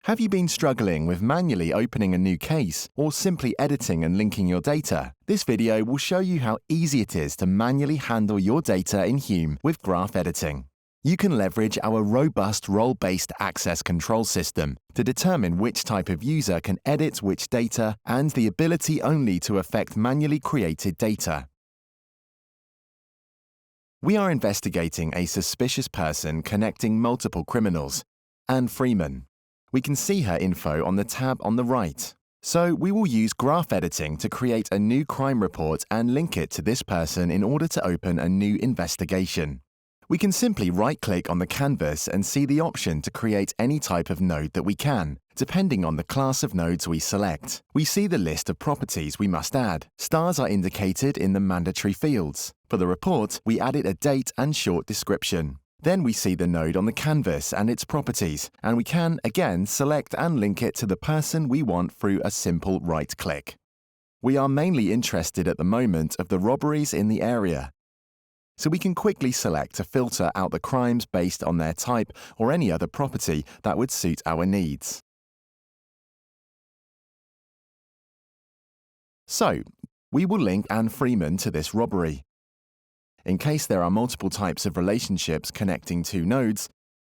Have you been struggling with manually opening a new case or simply editing and linking your data? This video will show you how easy it is to manually handle your data in Hume with graph editing. You can leverage our robust role-based access control system to determine which type of user can edit which data and the ability only to affect manually created data. We are investigating a suspicious person connecting multiple criminals, Anne Freeman. We can see her info on the tab on the right. So we will use graph editing to create a new crime report and link it to this person in order to open a new investigation. We can simply right-click on the canvas and see the option to create any type of node that we can, depending on the class of nodes we select. We see the list of properties we must add. Stars are indicated in the mandatory fields. For the report, we added a date and short description. Then we see the node on the canvas and its properties, and we can, again, select and link it to the person we want through a simple right-click. We are mainly interested at the moment of the robberies in the area, so we can quickly select to filter out the crimes based on their type or any other property that would suit our needs. So, we will link Anne Freeman to this robbery. In case there are multiple types of relationships connecting two nodes,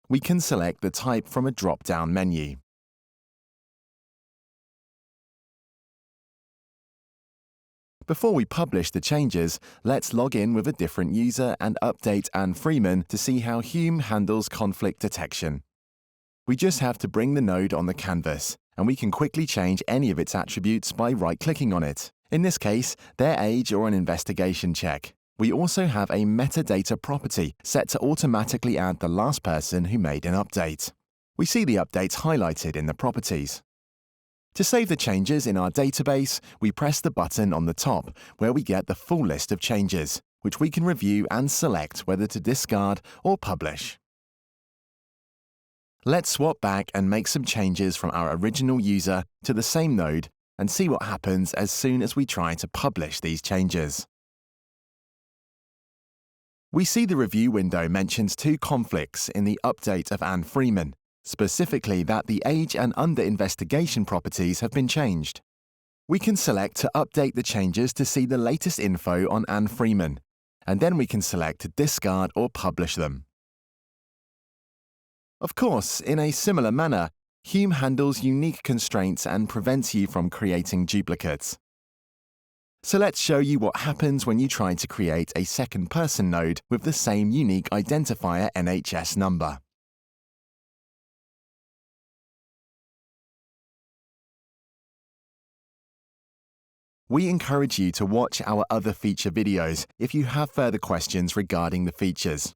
we can select the type from a drop-down menu. Before we publish the changes, let's log in with a different user and update Anne Freeman to see how Hume handles conflict detection. We just have to bring the node on the canvas, and we can quickly change any of its attributes by right-clicking on it. In this case, their age or an investigation check. We also have a metadata property set to automatically add the last person who made an update. We see the updates highlighted in the properties. To save the changes in our database, we press the button on the top where we get the full list of changes, which we can review and select whether to discard or publish. Let's swap back and make some changes from our original user to the same node and see what happens as soon as we try to publish these changes. We see the review window mentions two conflicts in the update of Anne Freeman, specifically that the age and under investigation properties have been changed. We can select to update the changes to see the latest info on Anne Freeman, and then we can select to discard or publish them. Of course, in a similar manner, Hume handles unique constraints and prevents you from creating duplicates. So let's show you what happens when you try to create a second-person node with the same unique identifier NHS number. We encourage you to watch our other feature videos if you have further questions regarding the features.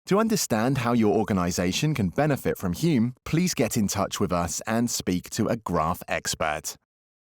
To understand how your organization can benefit from Hume, please get in touch with us and speak to a graph expert.